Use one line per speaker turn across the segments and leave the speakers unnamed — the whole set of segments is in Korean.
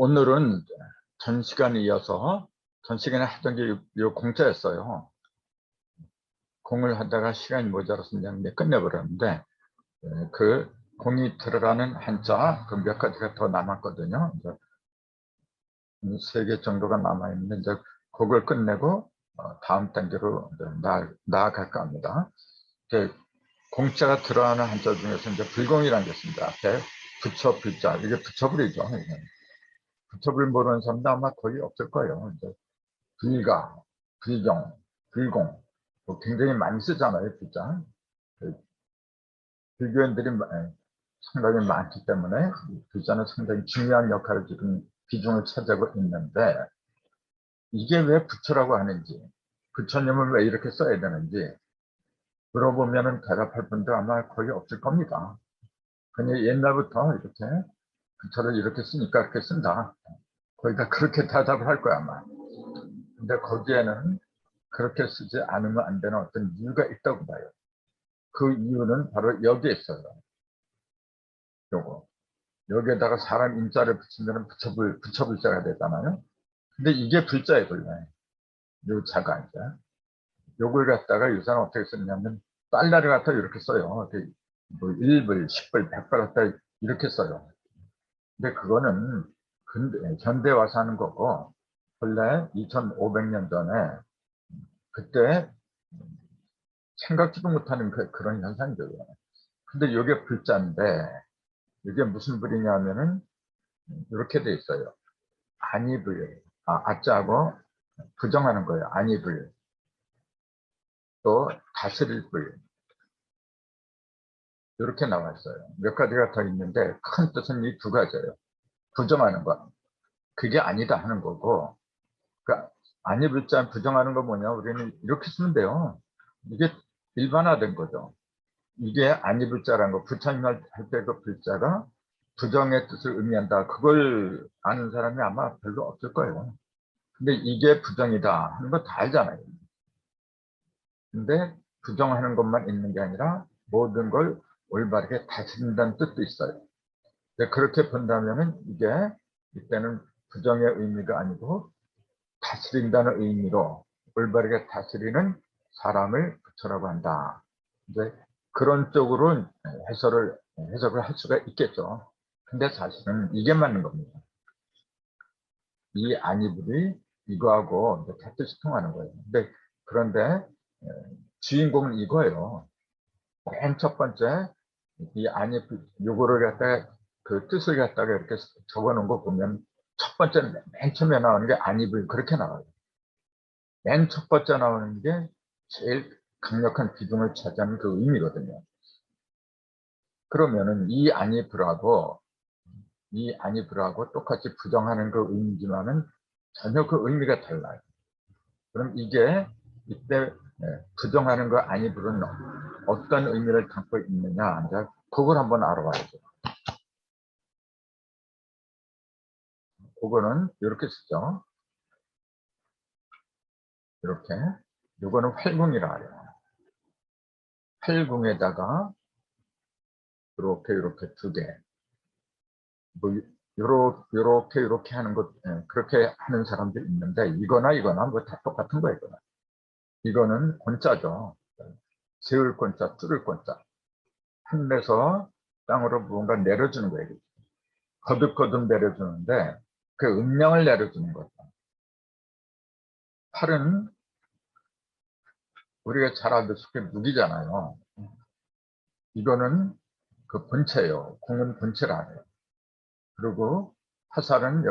오늘은 전 시간에 이어서 전 시간에 하던 게 요 공짜였어요. 공을 하다가 시간이 모자라서 그냥 끝내버렸는데 그 공이 들어가는 한자 그 몇 가지가 더 남았거든요. 이제 3개 정도가 남아있는데 이제 그걸 끝내고 다음 단계로 나아갈까 합니다. 공자가 들어가는 한자 중에서 이제 불공이라는 게 있습니다. 앞에 부처 불자 이게 부처불이죠. 부처불 모르는 사람도 아마 거의 없을 거예요. 이제 불가, 불경, 불공 뭐 굉장히 많이 쓰잖아요. 불자. 불교인들이 상당히 많기 때문에 불자는 상당히 중요한 역할을 지금 비중을 차지하고 있는데 이게 왜 부처라고 하는지 부처님을 왜 이렇게 써야 되는지 물어보면 대답할 분도 아마 거의 없을 겁니다. 그냥 옛날부터 이렇게 부처를 이렇게 쓰니까 이렇게 쓴다. 거의 다 그렇게 대답을 할 거야 아마. 근데 거기에는 그렇게 쓰지 않으면 안 되는 어떤 이유가 있다고 봐요. 그 이유는 바로 여기에 있어요. 요거. 여기에다가 사람 인자를 붙이면 부처불자가 되잖아요. 근데 이게 불자예요, 원래. 요 자가 이제. 요걸 갖다가 유사는 어떻게 쓰냐면, 달러를 갖다 이렇게 써요. 뭐 1불, 10불, 100불 갖다 이렇게 써요. 근데 그거는 현대 와서 하는 거고, 원래 2500년 전에 그때 생각지도 못하는 그런 현상들이에요. 근데 이게 불자인데 이게 무슨 불이냐면은 이렇게 돼 있어요. 안이불, 아자하고 부정하는 거예요. 안이불, 또 다스릴 불 이렇게 나와 있어요. 몇 가지가 더 있는데 큰 뜻은 이 두 가지예요. 부정하는 것, 그게 아니다 하는 거고, 그러니까 안이불자 부정하는 거 뭐냐? 우리는 이렇게 쓰면 돼요. 이게 일반화된 거죠. 이게 안이불자라는 거, 부처님 할 때 그 불자가 부정의 뜻을 의미한다. 그걸 아는 사람이 아마 별로 없을 거예요. 근데 이게 부정이다 하는 거 다 알잖아요. 근데 부정하는 것만 있는 게 아니라 모든 걸 올바르게 다스린다는 뜻도 있어요. 근데 그렇게 본다면은 이게 이때는 부정의 의미가 아니고 다스린다는 의미로 올바르게 다스리는 사람을 부처라고 한다. 이제 그런 쪽으로 해석을 할 수가 있겠죠. 근데 사실은 이게 맞는 겁니다. 이 안이불이 이거하고 다 뜻이 통하는 거예요. 그런데 주인공은 이거예요. 맨 첫 번째 이 안이불 요거를 갖다가 그 뜻을 갖다가 이렇게 적어 놓은 거 보면 첫 번째 맨 처음에 나오는 게 안이불 그렇게 나와요. 맨 첫 번째 나오는 게 제일 강력한 비중을 차지하는 그 의미거든요. 그러면은 이 안이불하고 똑같이 부정하는 그 의미지만은 전혀 그 의미가 달라요. 그럼 이게 이때 부정하는 거 안이불은 어떤 의미를 담고 있느냐 이제 그걸 한번 알아봐야죠. 그거는 이렇게 쓰죠. 이렇게. 이거는 활궁이라 해요. 활궁에다가 이렇게 두 개. 뭐 요렇게 하는 것 그렇게 하는 사람도 있는데 이거나 뭐 다 똑같은 거예요. 이거는 권자죠. 세울 권자, 뚫을 권자. 하늘에서 땅으로 무언가 내려주는 거예요. 거듭거듭 내려주는데 그 음량을 내려주는 거죠. 팔은 우리가 잘 알다시피 무기잖아요. 이거는 그 본체예요. 공은 본체라 해요. 그리고 화살은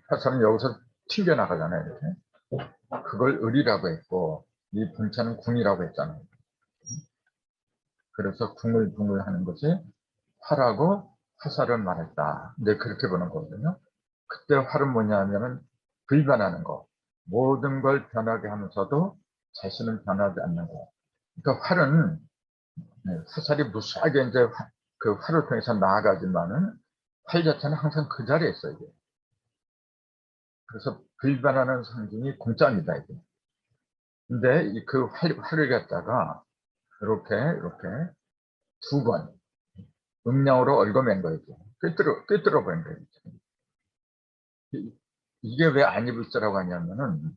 화살은 여기서 튕겨나가잖아요. 이렇게. 그걸 을이라고 했고 이 본체는 궁이라고 했잖아요. 그래서 궁을 하는 것이 활하고 화살을 말했다. 이제 그렇게 보는 거거든요. 그때 활은 뭐냐면은 불변하는 거. 모든 걸 변하게 하면서도 자신은 변하지 않는 거. 그러니까 활은 화살이 무수하게 이제 그 활을 통해서 나아가지만은 활 자체는 항상 그 자리에 있어요. 이게. 그래서 불변하는 상징이 공짜입니다. 이게. 근데 그 활을 갖다가 이렇게 두 번 음량으로 얽어맨 거예요. 꿰뚫어 버린 거예요. 이게 왜 안입을자라고 하냐면은,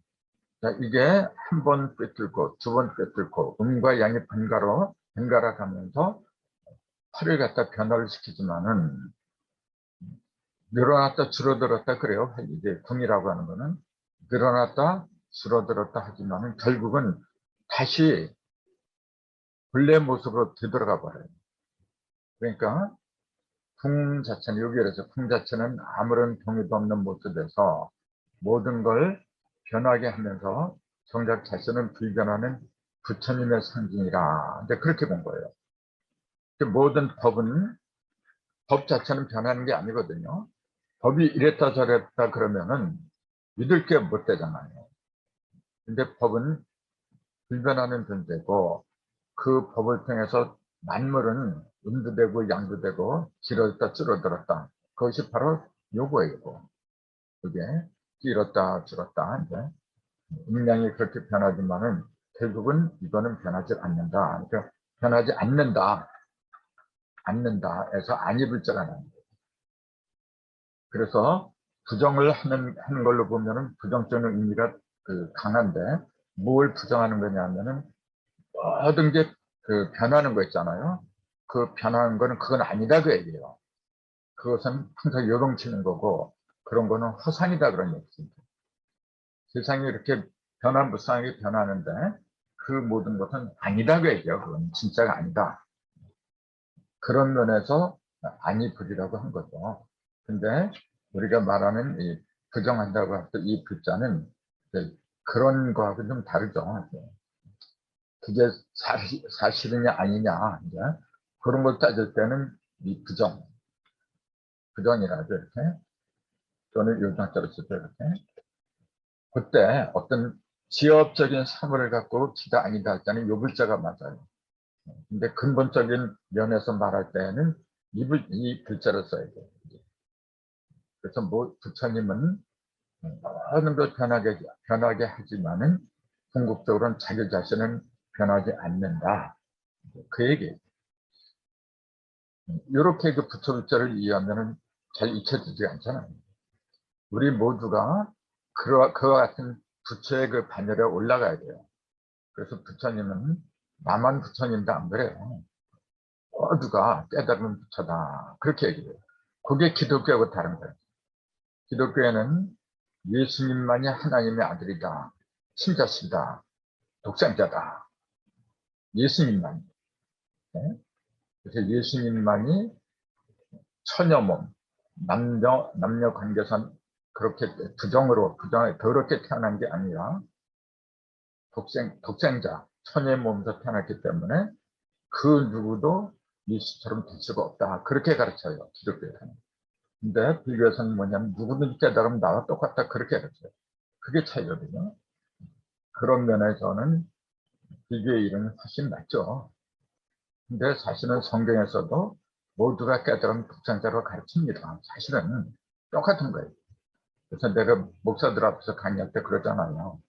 자, 이게 한 번 꿰뚫고 두 번 꿰뚫고 음과 양이 번갈아 가면서 팔을 갖다 변화를 시키지만은 늘어났다 줄어들었다 그래요. 이게 궁이라고 하는 거는 늘어났다 줄어들었다 하지만은 결국은 다시 본래 모습으로 되돌아가 버려요. 그러니까 궁 자체는, 여기에서 궁 자체는 아무런 동의도 없는 모습에서 모든 걸 변하게 하면서 정작 자신은 불변하는 부처님의 상징이라, 이제 그렇게 본 거예요. 모든 법 자체는 변하는 게 아니거든요. 법이 이랬다 저랬다 그러면은 믿을 게 못 되잖아요. 근데 법은 불변하는 존재고, 그 법을 통해서 만물은 음도 되고 양도 되고 길어졌다 줄어들었다. 그것이 바로 요거예요. 그게 길었다 줄었다. 이제 음량이 그렇게 변하지만은 결국은 이거는 변하지 않는다. 그러니까 변하지 않는다 해서 안입을자가 나는 거예요. 그래서 부정을 하는 걸로 보면은 부정적인 의미가 강한데, 뭘 부정하는 거냐 하면은 모든 게 변하는 거 있잖아요. 그 변하는 거는 그건 아니다 그 얘기예요. 그것은 항상 요동치는 거고, 그런 거는 허상이다 그런 얘기입니다. 세상이 이렇게 변화무쌍하게 변하는데 그 모든 것은 아니다 그 얘기예요. 그건 진짜가 아니다. 그런 면에서 아니불이라고 한 거죠. 근데 우리가 말하는 이 부정한다고 할 때 이 부자는 그런 거하고 좀 다르죠. 그게 사실이냐 아니냐, 이제 그런 걸 따질 때는 이 부정이라죠, 이렇게. 또는 요정자로 쓸 때 이렇게. 그때 어떤 지엽적인 사물을 갖고 기가 아니다 할 때는 요 글자가 맞아요. 근데 근본적인 면에서 말할 때는 이 글자를 써야 돼요. 그래서 부처님은 하는 걸 변하게 하지만은 궁극적으로는 자기 자신은 변하지 않는다. 그 얘기예요. 이렇게 그 부처 글자를 이해하면은 잘 잊혀지지 않잖아요. 우리 모두가 그와 같은 부처의 그 반열에 올라가야 돼요. 그래서 부처님은 나만 부처님도 안 그래요. 모두가 깨달은 부처다. 그렇게 얘기해요. 그게 기독교하고 다른 거예요. 기독교에는 예수님만이 하나님의 아들이다. 친자시다. 독생자다. 예수님만. 네? 그래서 예수님만이 처녀 몸, 남녀 관계선 그렇게 부정에 더럽게 태어난 게 아니라 독생자, 처녀의 몸에서 태어났기 때문에 그 누구도 예수처럼 될 수가 없다. 그렇게 가르쳐요, 기독교에서는. 근데 불교에서는 뭐냐면 누구든지 깨달으면 나와 똑같다. 그렇게 가르쳐요. 그게 차이거든요. 그런 면에서는 불교의 이름이 훨씬 낫죠. 근데 사실은 성경에서도 모두가 깨달은 독생자로 가르칩니다. 사실은 똑같은 거예요. 그래서 내가 목사들 앞에서 강의할 때 그러잖아요.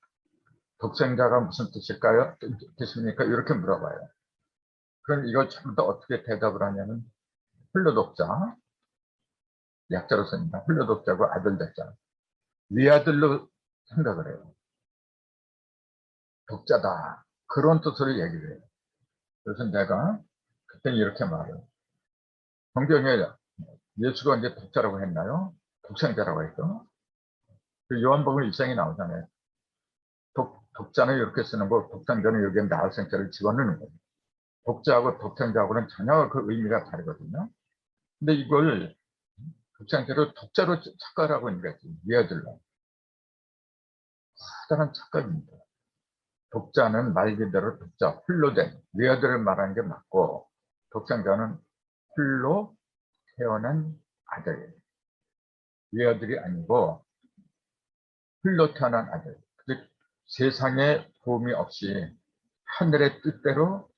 독생자가 무슨 뜻입니까? 이렇게 물어봐요. 그럼 이걸 전부 다 어떻게 대답을 하냐면 홀로독자, 약자로 씁니다. 홀로독자고 아들 대자. 위아들로 생각을 해요. 독자다. 그런 뜻으로 얘기를 해요. 그래서 내가 그때는 이렇게 말해요. 성경에 예수가 언제 독자라고 했나요? 독생자라고 했죠. 그 요한복음 1장에 나오잖아요. 독자는 이렇게 쓰는 거, 독생자는 여기에 나얼생자를 집어넣는 거예요. 독자하고 독생자하고는 전혀 그 의미가 다르거든요. 근데 이걸 독생자로 독자로 착각하고 있는 거지. 위아들로. 커다란 착각입니다. 독자는 말 그대로 독자, 홀로 된 위아들을 말하는 게 맞고, 독생자는 홀로 태어난 아들, 위아들이 아니고 홀로 태어난 아들. 즉 세상에 도움이 없이 하늘의 뜻대로,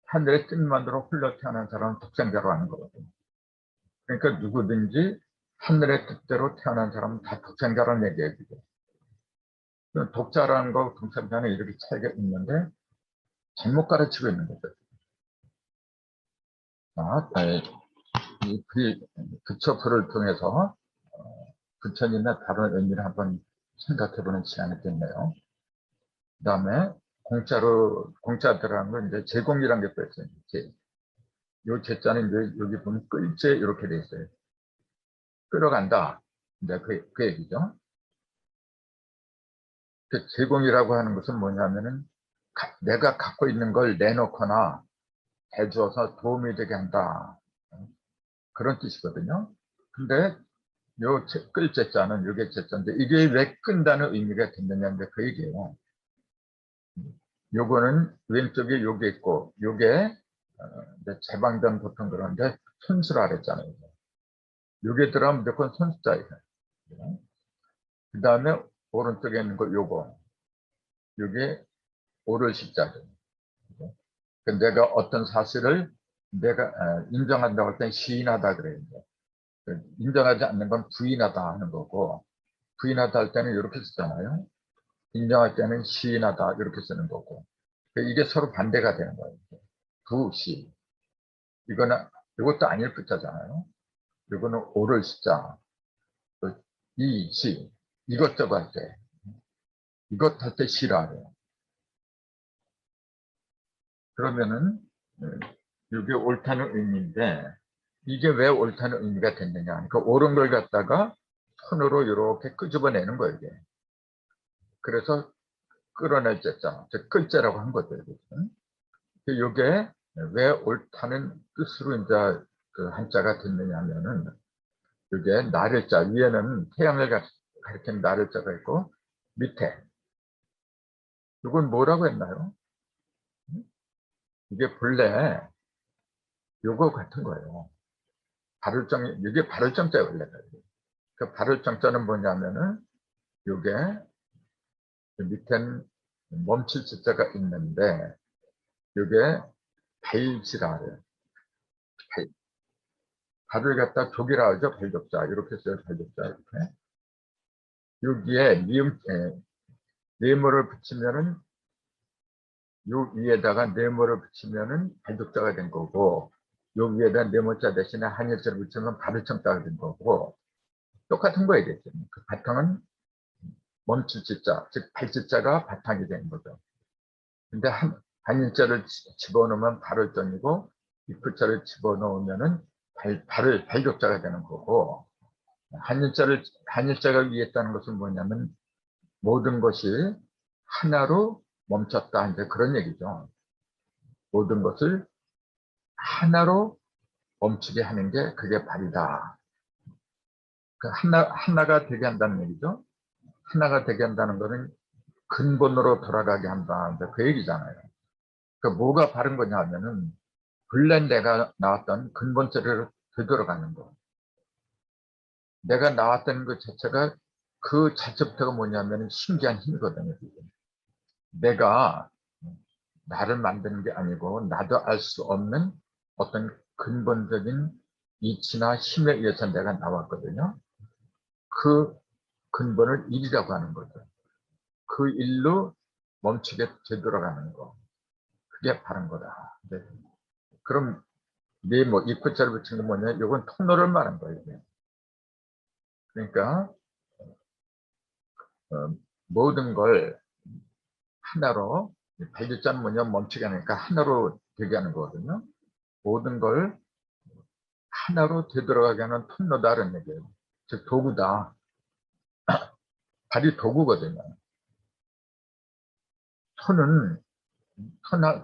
하늘의 뜻만으로 홀로 태어난 사람은 독생자로 하는 거거든요. 그러니까 누구든지 하늘의 뜻대로 태어난 사람은 다 독생자라는 얘기예요. 독자라는 거 독생자는 이렇게 차이가 있는데 잘못 가르치고 있는 거죠. 이 부처표를 통해서 부처님의 다른 의미를 한번 생각해보는 시간이 됐네요. 그 다음에 공짜 들어간 건 이제 제공이라는 게 또 있어요. 요 제자는 이제 여기 보면 끌제 이렇게 돼 있어요. 끌어간다. 이제 그 얘기죠. 그 제공이라고 하는 것은 뭐냐면은 내가 갖고 있는 걸 내놓거나 해주어서 도움이 되게 한다. 그런 뜻이거든요. 근데 요 끌제자는 요게 제자인데 이게 왜 끈다는 의미가 됐느냐인데 그 얘기예요. 요거는 왼쪽에 요게 있고 요게 제방전 보통 그런데 손수라 그랬잖아요. 요게 들어가면 무조건 손수자예요. 그 다음에 오른쪽에 있는 거 요거 요게 오르시자죠. 내가 어떤 사실을 내가 인정한다고 할 때 시인하다 그래요. 인정하지 않는 건 부인하다 하는 거고 부인하다 할 때는 이렇게 쓰잖아요. 인정할 때는 시인하다 이렇게 쓰는 거고 이게 서로 반대가 되는 거예요. 부시 이거는 이것도 아닐 붙자잖아요. 이거는 오를 시자 이시 이것저것 할 때 이것 할 때 시라 해요. 그러면은 이게 옳다는 의미인데 이게 왜 옳다는 의미가 됐느냐. 그러니까 옳은 걸 갖다가 손으로 이렇게 끄집어내는 거예요. 이게. 그래서 끌어낼 제자, 즉 끌제라고 한 거죠. 이게 왜 옳다는 뜻으로 이제 그 한자가 됐느냐 하면은 이게 나를자 위에는 태양을 가리키는 나를자가 있고 밑에 이건 뭐라고 했나요? 이게 본래 요거 같은 거예요. 발을정 이게 발을정자 원래가 그 발을정자는 뭐냐면은 요게 밑엔 멈출 자가 있는데 요게 발지라 그래요. 발을 갖다 족이라 하죠. 발족자 이렇게 써요. 발족자 이렇게 여기에 네모를 붙이면은 요 위에다가 네모를 붙이면은 발족자가 된 거고 요 위에다 네모자 대신에 한일자를 붙이면 발을정자가 된 거고 똑같은 거예요. 그 바탕은 멈출 지자, 즉 발지자가 바탕이 된 거죠. 근데 한일자를 집어넣으면 발을정이고 이풀자를 집어넣으면은 발족자가 되는 거고 한일자가 위에 있다는 것은 뭐냐면 모든 것이 하나로 멈췄다 이제 그런 얘기죠. 모든 것을 하나로 멈추게 하는 게 그게 발이다. 그 하나가 되게 한다는 얘기죠. 하나가 되게 한다는 것은 근본으로 돌아가게 한다. 그 얘기잖아요. 그 뭐가 바른 거냐 하면은 본래 내가 나왔던 근본체를 되돌아가는 거. 내가 나왔던 것 자체가 그 자체부터가 뭐냐면 신기한 힘이거든요. 내가 나를 만드는 게 아니고 나도 알 수 없는 어떤 근본적인 이치나 힘에 의해서 내가 나왔거든요. 그 근본을 일이라고 하는 거죠. 그 일로 멈추게 되돌아가는 거. 그게 바른 거다. 네. 그럼 네모 이프자를 붙인 건 뭐냐? 이건 통로를 말한 거예요. 그러니까 모든 걸 하나로 발기자는 뭐냐 멈추게 하니까 하나로 되게 하는 거거든요. 모든 걸 하나로 되돌아가게 하는 통로다라는 얘기예요. 즉 도구다. 발이 도구거든요.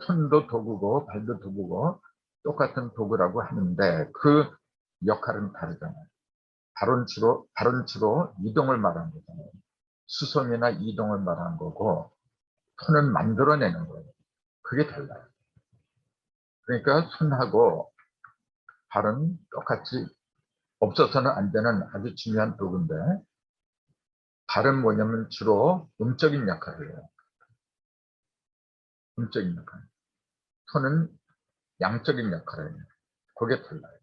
손도 도구고 발도 도구고 똑같은 도구라고 하는데 그 역할은 다르잖아요. 발은 주로 이동을 말하는 거잖아요. 수송이나 이동을 말하는 거고 손은 만들어내는 거예요. 그게 달라요. 그러니까 손하고 발은 똑같이 없어서는 안 되는 아주 중요한 도구인데 발은 뭐냐면 주로 음적인 역할을 해요. 음적인 역할. 손은 양적인 역할을 해요. 그게 달라요.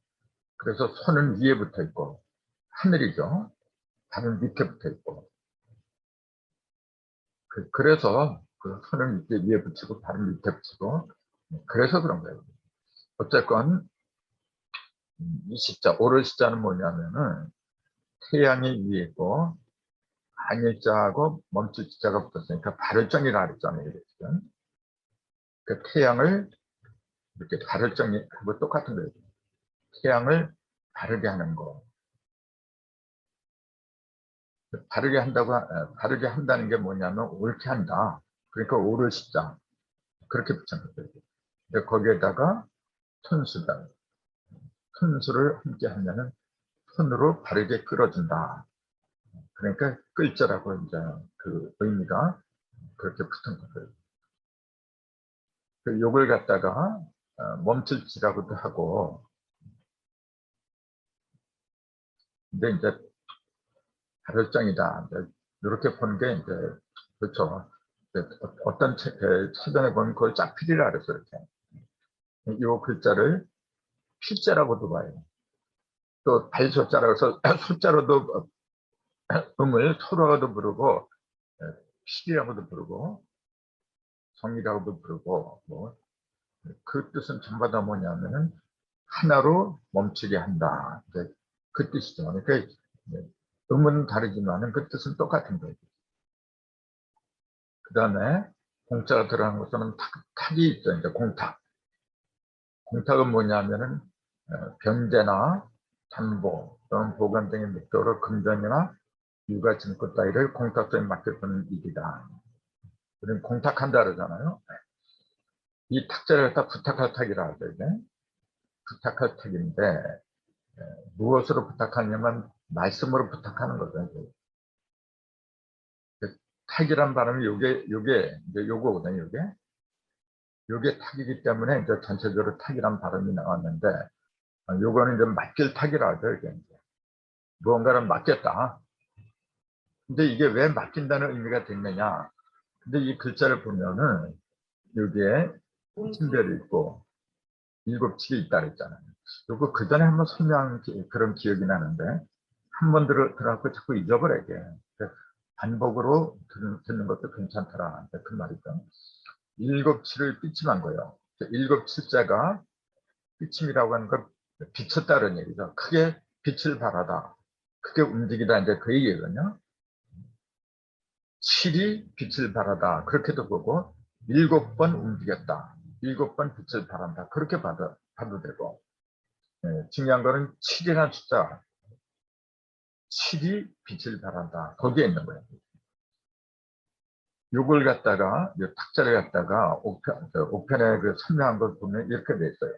그래서 손은 위에 붙어 있고 하늘이죠. 발은 밑에 붙어 있고 그래서 그 손을 밑에 위에 붙이고 발은 밑에 붙이고 그래서 그런 거예요. 어쨌건 이 시자, 오를 시자는 뭐냐면은 태양이 위에 있고 안일자하고 멈출자가 붙었으니까 발을정이라 그랬잖아요. 지금. 그 태양을 이렇게 발을정하고 똑같은 거예요. 태양을 바르게 하는 거. 바르게 한다는 게 뭐냐면 옳게 한다. 그러니까 옳을 시자. 그렇게 붙여놓은 거예요. 근데 거기에다가 톤수다. 톤수를 함께 하면은 톤으로 바르게 끌어준다. 그러니까 끌자라고 이제 그 의미가 그렇게 붙은 거예요. 그 욕을 갖다가 멈출지라고도 하고, 근데 이제 발열정이다. 이렇게 보는 게 이제 그렇죠. 어떤 사전에 보면 그걸 짝필이라 그래서 이렇게 이 글자를 필자라고도 봐요. 또 발소자라고 해서 숫자로도 음을 토로라고도 부르고 필이라고도 부르고 성이라고도 부르고 뭐 그 뜻은 전부 다 뭐냐면은 하나로 멈추게 한다. 그 뜻이죠. 그러니까 음은 다르지만은 그 뜻은 똑같은 거예요. 그 다음에 공자가 들어간 것은 탁이 있죠. 이제 공탁. 공탁은 뭐냐면은 변제나 담보 또는 보관 등의 목적으로 금전이나 유가 증권 따위를 공탁소에 맡겨두는 일이다. 우리는 공탁한다 그러잖아요. 이 탁자를 갖다 부탁할 탁이라 하죠. 이제. 부탁할 탁인데 무엇으로 부탁하냐면 말씀으로 부탁하는 거죠. 탁이란 발음이 요게 이제 요거거든요. 요게 탁이기 때문에 이제 전체적으로 탁이란 발음이 나왔는데 요거는 이제 맡길 탁이라 하죠. 이게 이제. 무언가를 맡겼다. 근데 이게 왜 맡긴다는 의미가 됐느냐? 근데 이 글자를 보면은 여기에 신별이 있고 일곱칠이 있다 그랬잖아요. 요거 그 전에 한번 설명한 그런 기억이 나는데 한 번 들어갖고 자꾸 잊어버리게. 반복으로 듣는 것도 괜찮더라. 그 말이죠. 일곱칠을 삐침한 거예요. 일곱칠자가 삐침이라고 하는 건 비쳤다는 얘기죠. 크게 빛을 발하다. 크게 움직이다. 이제 그 얘기거든요. 7이 빛을 발하다. 그렇게도 보고 7번 움직였다. 7번 빛을 발한다. 그렇게 봐도 되고 중요한 거는 7이라는 숫자. 7이 빛을 발한다. 거기에 있는 거예요. 요걸 갖다가 탁자를 갖다가 5편에 그 설명한 걸 보면 이렇게 돼 있어요.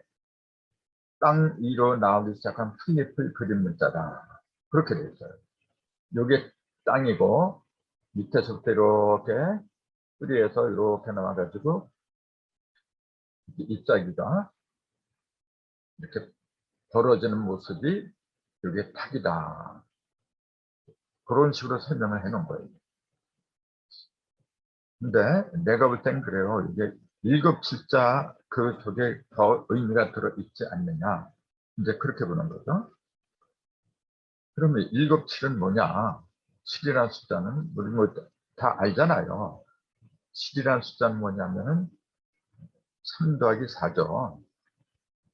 땅 위로 나오기 시작한 풀잎을 그린 문자다. 그렇게 돼 있어요. 요게 땅이고 밑에서부터 이렇게 뿌리에서 이렇게 나와가지고 잎사귀가 이렇게 벌어지는 모습이 이게 탁이다. 그런 식으로 설명을 해놓은 거예요. 근데 내가 볼 땐 그래요. 이게 일곱칠자 그 속에 더 의미가 들어있지 않느냐. 이제 그렇게 보는 거죠. 그러면 일곱칠은 뭐냐? 7이라는 숫자는 우리 뭐 다 알잖아요. 7이라는 숫자는 뭐냐면은 3 더하기 4죠.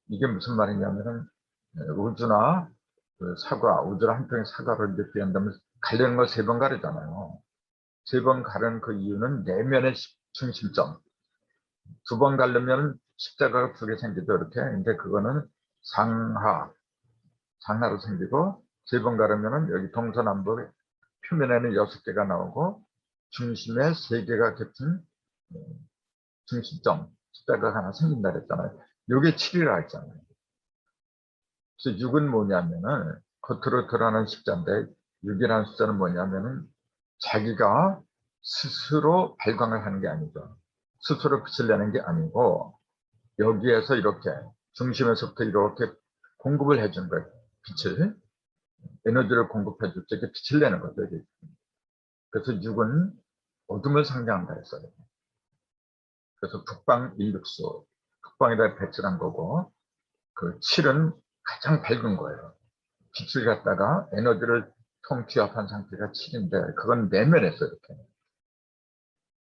이게 무슨 말이냐면은 우주나 그 사과, 우주를 한 평의 사과를 이렇게 한다면 가려는 걸 3번 가르잖아요. 3번 가르는 그 이유는 내면의 중심점. 2번 가르면 십자가가 2개 생기죠, 이렇게. 근데 그거는 상하로 생기고, 3번 가르면은 여기 동서남북 표면에는 6개가 나오고, 중심에 3개가 겹친 중심점, 십자가가 하나 생긴다 그랬잖아요. 요게 7이라 했잖아요. 그래서 6은 뭐냐면은 겉으로 드러나는 십자인데 6이라는 숫자는 뭐냐면은 자기가 스스로 발광을 하는 게 아니죠. 스스로 빛을 내는 게 아니고 여기에서 이렇게 중심에서부터 이렇게 공급을 해주는 거예요. 빛을 에너지를 공급해 줄 때 빛을 내는 거죠. 그래서 6은 어둠을 상징한다 했어요. 그래서 북방 일육수, 북방에다 배출한 거고 그 7은 가장 밝은 거예요. 빛을 갖다가 에너지를 통취합한 상태가 7인데 그건 내면에서 이렇게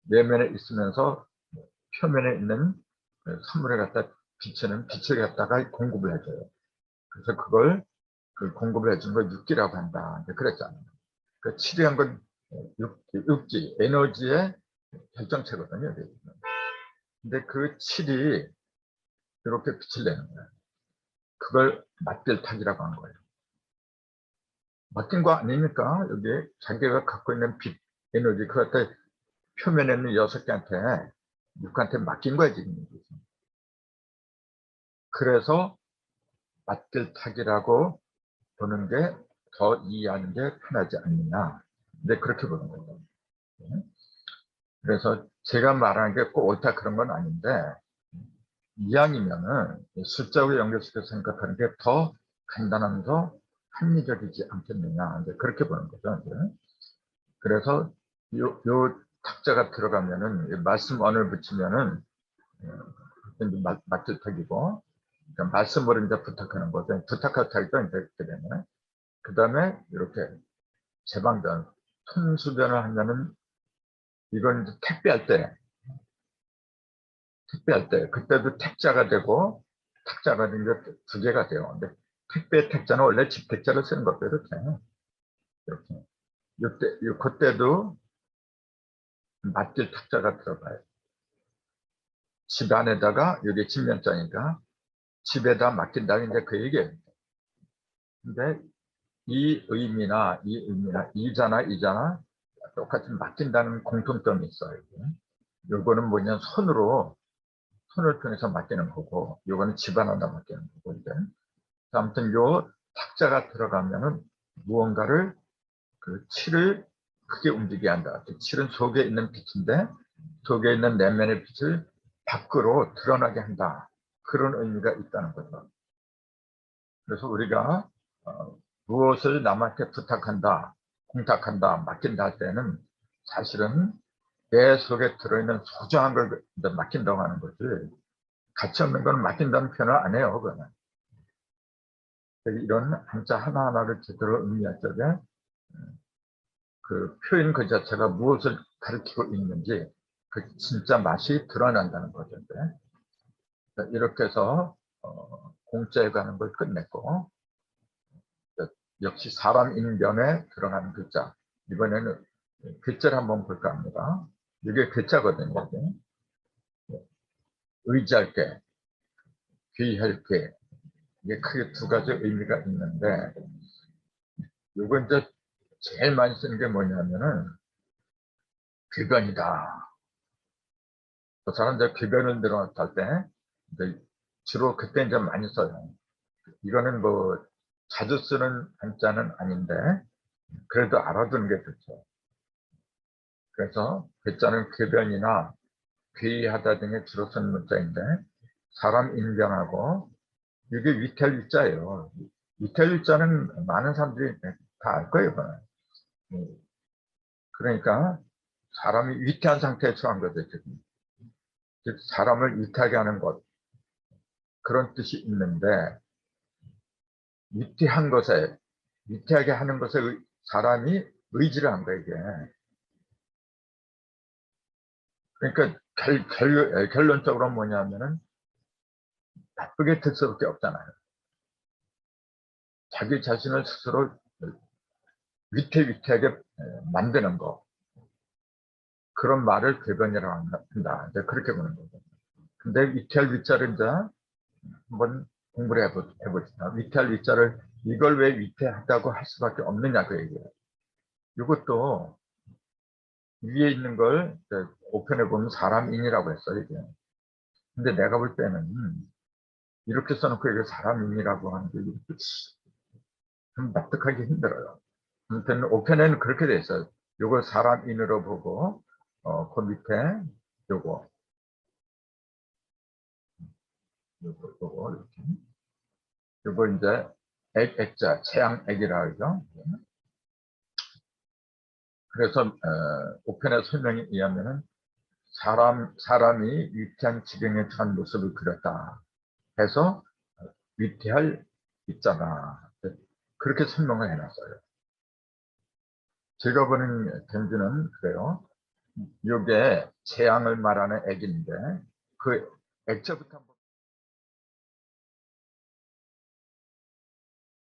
내면에 있으면서 표면에 있는 선물을 갖다 빛을 갖다가 공급을 해줘요. 그래서 그걸 그 공급을 해준 걸 육기라고 한다. 이제 그랬잖아요. 그 치료한 건 육기, 에너지의 결정체거든요. 근데 그 칠이 이렇게 빛을 내는 거예요. 그걸 맞들타기라고 하는 거예요. 맡긴 거 아닙니까? 여기 자기가 갖고 있는 빛, 에너지, 그 갖다 표면에 있는 6개한테, 6한테 맡긴 거야, 지금. 그래서 맞들타기라고 보는 게 더 이해하는 게 편하지 않느냐. 근데 그렇게 보는 거죠. 그래서 제가 말하는 게 꼭 옳다 그런 건 아닌데, 이왕이면은 숫자로 연결시켜서 생각하는 게 더 간단하면서 합리적이지 않겠느냐. 이제 그렇게 보는 거죠. 이제. 그래서 요 탁자가 들어가면은 말씀 언을 붙이면은 맞들타기고 그러니까 말씀을 이제 부탁하는 거죠. 부탁할 타기도 이제 그렇게 되면 그 다음에 이렇게 제방전 통수변을 하면은 이건 이제 택배할 때 그때도 택자가 되고 탁자가 된 게 두 개가 돼요. 근데 택배 택자는 원래 집 택자를 쓰는 것도 이렇게 그때도 맞들 탁자가 들어가요. 집 안에다가 여기 집면자니까 집에다 맡긴다 이제 그 얘기예요. 근데 이 의미나 이자나 똑같이 맡긴다는 공통점이 있어요. 요거는 뭐냐면 손을 통해서 맡기는 거고 요거는 집안에다 맡기는 거고 이제 아무튼 요 탁자가 들어가면은 무언가를 그 칠을 크게 움직이게 한다. 그 칠은 속에 있는 빛인데 속에 있는 내면의 빛을 밖으로 드러나게 한다. 그런 의미가 있다는 거죠. 그래서 우리가 무엇을 남한테 부탁한다, 공탁한다, 맡긴다 할 때는 사실은 내 속에 들어있는 소중한 걸 맡긴다고 하는 거지. 가치 없는 건 맡긴다는 표현을 안 해요. 그거는. 이런 한자 하나하나를 제대로 의미할 적에 그 표현 그 자체가 무엇을 가리키고 있는지 그 진짜 맛이 드러난다는 거죠. 이렇게 해서 공자에 관한 걸 끝냈고 역시 사람 인변에 들어가는 글자. 이번에는 글자를 한번 볼까 합니다. 이게 글자거든요. 의지할 게, 귀할 게. 이게 크게 두 가지 의미가 있는데, 이거 이제 제일 많이 쓰는 게 뭐냐면은, 궤변이다. 그 사람 이제 궤변을 늘어났을 때, 이제 주로 그때 이제 많이 써요. 이거는 뭐, 자주 쓰는 한자는 아닌데, 그래도 알아두는 게 좋죠. 그래서 글자는 궤변이나 귀하다 등의 주로 쓰는 문자인데 사람 인변하고 이게 위태 위자예요. 위태 위자는 많은 사람들이 다 알 거예요. 그러니까 사람이 위태한 상태에 처한 거죠. 즉 사람을 위태하게 하는 것 그런 뜻이 있는데 위태한 것에 위태하게 하는 것에 사람이 의지를 한 거예요. 이게. 그러니까 결론적으로 뭐냐면은 나쁘게 들 수밖에 없잖아요. 자기 자신을 스스로 위태하게 만드는 거. 그런 말을 궤변이라고 한다. 이제 그렇게 보는 거죠. 근데 위태할 위자를 이제 한번 공부를 해봅시다. 위태할 위자를 이걸 왜 위태하다고 할 수밖에 없느냐 그 얘기예요. 이것도 위에 있는 걸 오편에 보면 사람인이라고 했어요. 이게. 근데 내가 볼 때는 이렇게 써놓고 이게 사람인이라고 하는 게 좀 납득하기 힘들어요. 아무튼 오편에는 그렇게 돼 있어요. 요걸 사람인으로 보고 그 밑에 요거 이렇게 요거 이제 액자 채양액이라 하죠. 그래서 오편의 설명에 의하면은 사람이 위태한 지경에 처한 모습을 그렸다 해서 위태할 있잖아 그렇게 설명을 해놨어요. 제가 보는 견주는 그래요. 이게 재앙을 말하는 액인데 그 액자부터 한번